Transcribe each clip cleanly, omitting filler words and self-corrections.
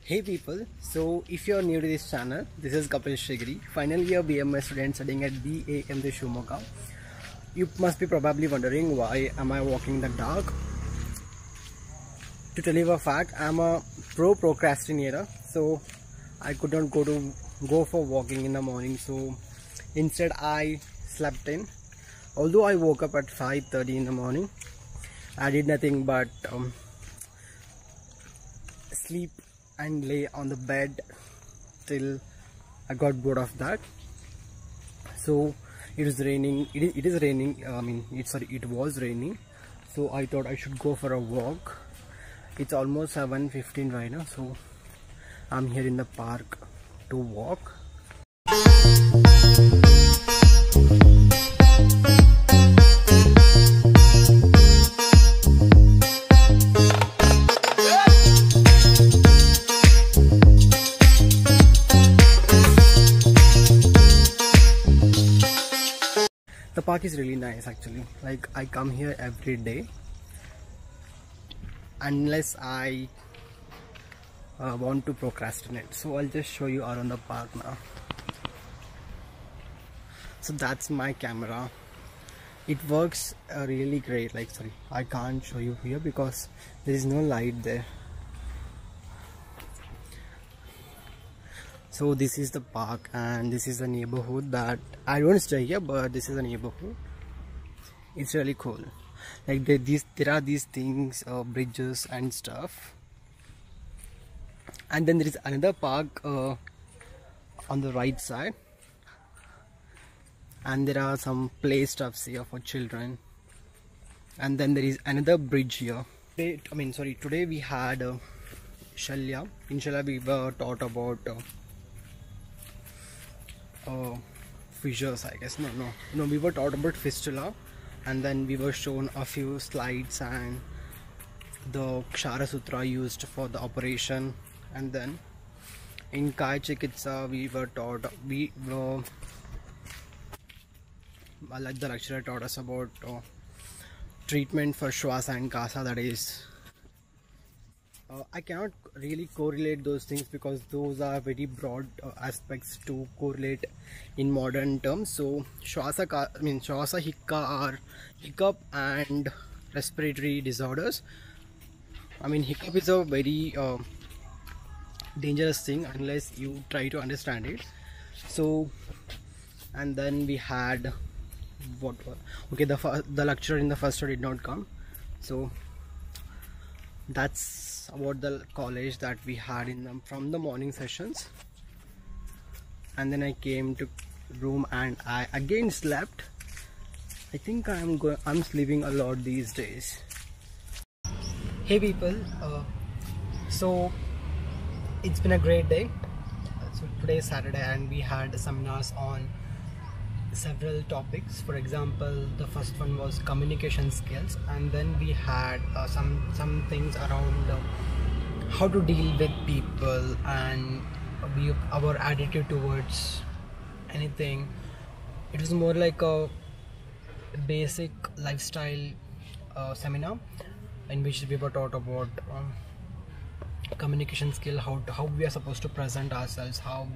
Hey people, so if you are new to this channel, this is Kapil Shigri, final year BMS student studying at BAM the Shumoga. You must be probably wondering why am I walking in the dark. To tell you a fact, I am a pro procrastinator, so I could not go for walking in the morning, so instead I slept in. Although I woke up at 5:30 in the morning, I did nothing but sleep and lay on the bed till I got bored of that. So it is raining. It is raining. It was raining. So I thought I should go for a walk. It's almost 7:15 right now. So I'm here in the park to walk. The park is really nice actually. Like, I come here every day unless I want to procrastinate. So I'll just show you around the park now. So that's my camera. It works really great. Like, sorry, I can't show you here because there is no light there. So this is the park and this is the neighborhood that I don't stay here, but this is a neighborhood. It's really cool. Like there are these things, bridges and stuff. And then there is another park on the right side. And there are some play stuffs here for children. And then there is another bridge here. Today we had Shalya. In Shalya we were taught about fissures, I guess. No, we were taught about fistula, and then we were shown a few slides and the Kshara Sutra used for the operation. And then in Kaya Chikitsa we were taught, like the lecturer taught us about treatment for Shwasa and Kasa, that is I cannot really correlate those things because those are very broad aspects to correlate in modern terms. So Shwasa, hiccup and respiratory disorders. Hiccup is a very dangerous thing unless you try to understand it. So, and then we had the lecturer in the first year did not come. So that's about the college that we had from the morning sessions. And then I came to room and I again slept. I think I'm sleeping a lot these days. Hey people, so it's been a great day. So today is Saturday and we had seminars on several topics. For example, the first one was communication skills, and then we had some things around how to deal with people and our attitude towards anything. It was more like a basic lifestyle seminar in which we were taught about communication skill, how we are supposed to present ourselves, how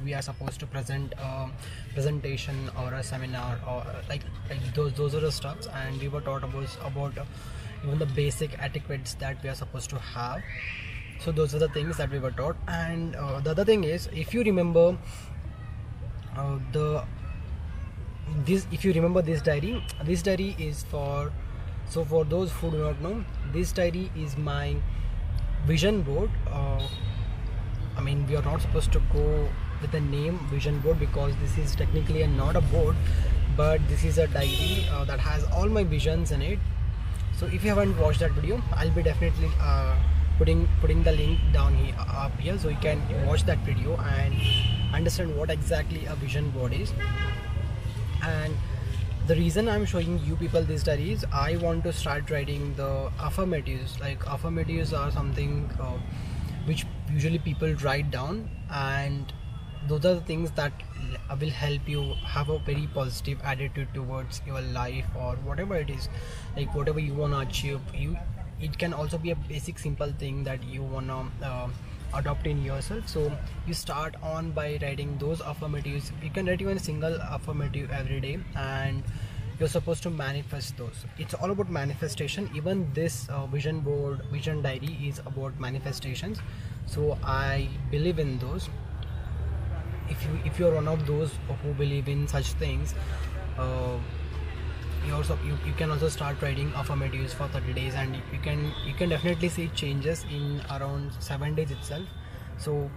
we are supposed to present a presentation or a seminar, or like those are the stuffs. And we were taught about even the basic etiquettes that we are supposed to have. So those are the things that we were taught. And the other thing is, if you remember this diary is for those who do not know, this diary is my vision board. We are not supposed to go with the name vision board because this is technically not a board, but this is a diary that has all my visions in it. So if you haven't watched that video, I'll be definitely putting the link down up here, so you can watch that video and understand what exactly a vision board is. And the reason I'm showing you people this diary is I want to start writing the affirmatives. Like, affirmatives are something which usually people write down, and those are the things that will help you have a very positive attitude towards your life or whatever it is, like whatever you want to achieve. It can also be a basic simple thing that you want to adopt in yourself. So you start on by writing those affirmatives. You can write even a single affirmative every day, and you're supposed to manifest those. It's all about manifestation. Even this vision board, vision diary is about manifestations. So I believe in those. If you're one of those who believe in such things, you can also start writing affirmatives for 30 days, and you can definitely see changes in around 7 days itself. So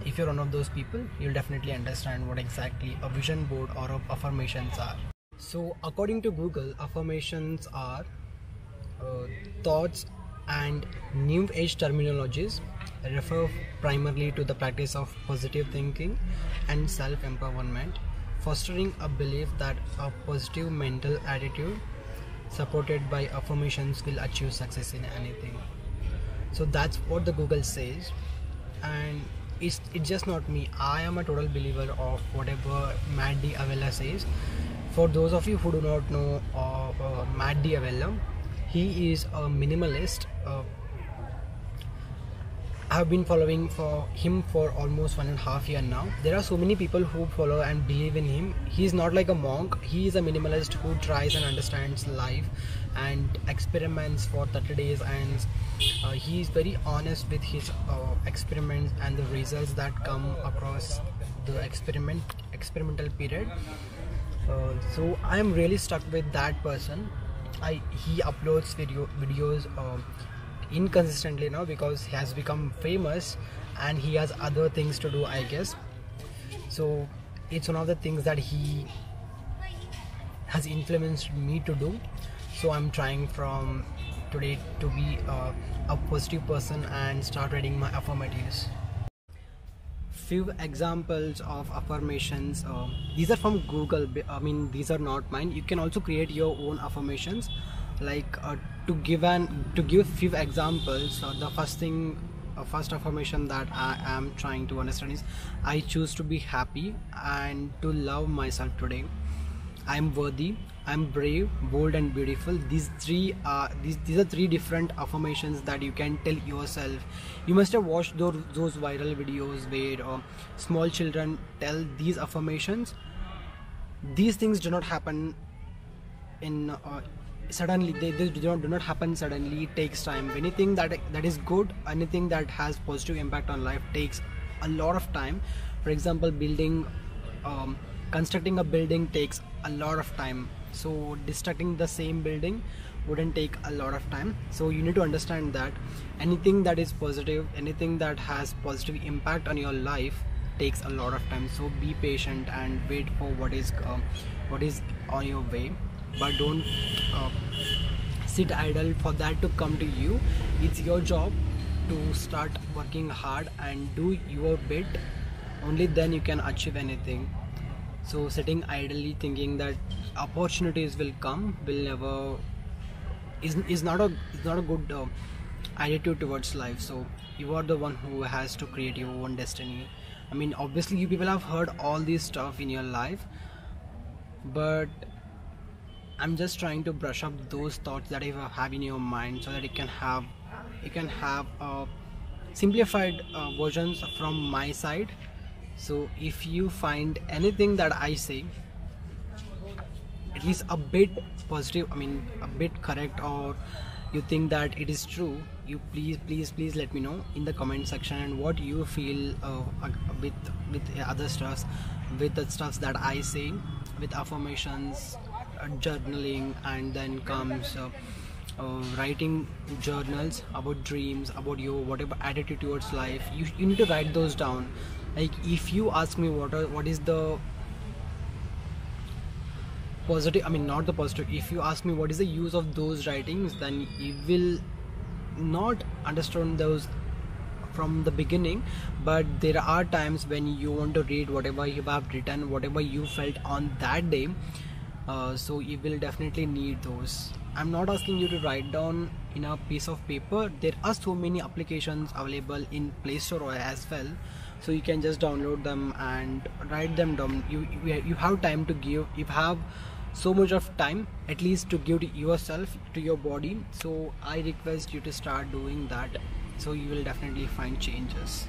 if you're one of those people, you'll definitely understand what exactly a vision board or affirmations are. So according to Google, affirmations are thoughts and new age terminologies refer primarily to the practice of positive thinking and self-empowerment, fostering a belief that a positive mental attitude supported by affirmations will achieve success in anything. So that's what the Google says, and it's just not me. I am a total believer of whatever Matt D'Avella says. For those of you who do not know of Matt D'Avella, he is a minimalist. I have been following for him for almost 1.5 years now. There are so many people who follow and believe in him. He is not like a monk. He is a minimalist who tries and understands life and experiments for 30 days, and he is very honest with his experiments and the results that come across the experimental period. So I am really stuck with that person. He uploads videos inconsistently now because he has become famous and he has other things to do, I guess. So it's one of the things that he has influenced me to do. So I'm trying from today to be a positive person and start writing my affirmatives. Few examples of affirmations. These are from Google. I mean, these are not mine. You can also create your own affirmations. Like to give few examples. The first affirmation that I am trying to understand is, I choose to be happy and to love myself today. I am worthy, I am brave, bold and beautiful. These are three different affirmations that you can tell yourself. You must have watched those viral videos where small children tell these affirmations. These things do not happen in suddenly. They do not happen suddenly. It takes time. Anything that is good, anything that has positive impact on life takes a lot of time. For example, constructing a building takes a lot of time. So destructing the same building wouldn't take a lot of time. So you need to understand that anything that is positive, anything that has positive impact on your life takes a lot of time. So be patient and wait for what is on your way, but don't sit idle for that to come to you. It's your job to start working hard and do your bit. Only then you can achieve anything. So sitting idly thinking that opportunities will come is not a good attitude towards life. So you are the one who has to create your own destiny. I mean, obviously you people have heard all this stuff in your life, but I'm just trying to brush up those thoughts that you have in your mind, so that you can have simplified versions from my side. So if you find anything that I say at least a bit positive, I mean a bit correct, or you think that it is true, you please let me know in the comment section, and what you feel with other stuffs, with the stuffs that I say, with affirmations, journaling, and then comes writing journals about dreams, about your whatever attitude towards life. You need to write those down. Like if you ask me what is the positive, I mean not the positive, if you ask me what is the use of those writings, then you will not understand those from the beginning. But there are times when you want to read whatever you have written, whatever you felt on that day. So you will definitely need those. I'm not asking you to write down in a piece of paper. There are so many applications available in Play Store as well, so you can just download them and write them down. You have time to give. You have so much of time at least to give to yourself, to your body. So I request you to start doing that, so you will definitely find changes.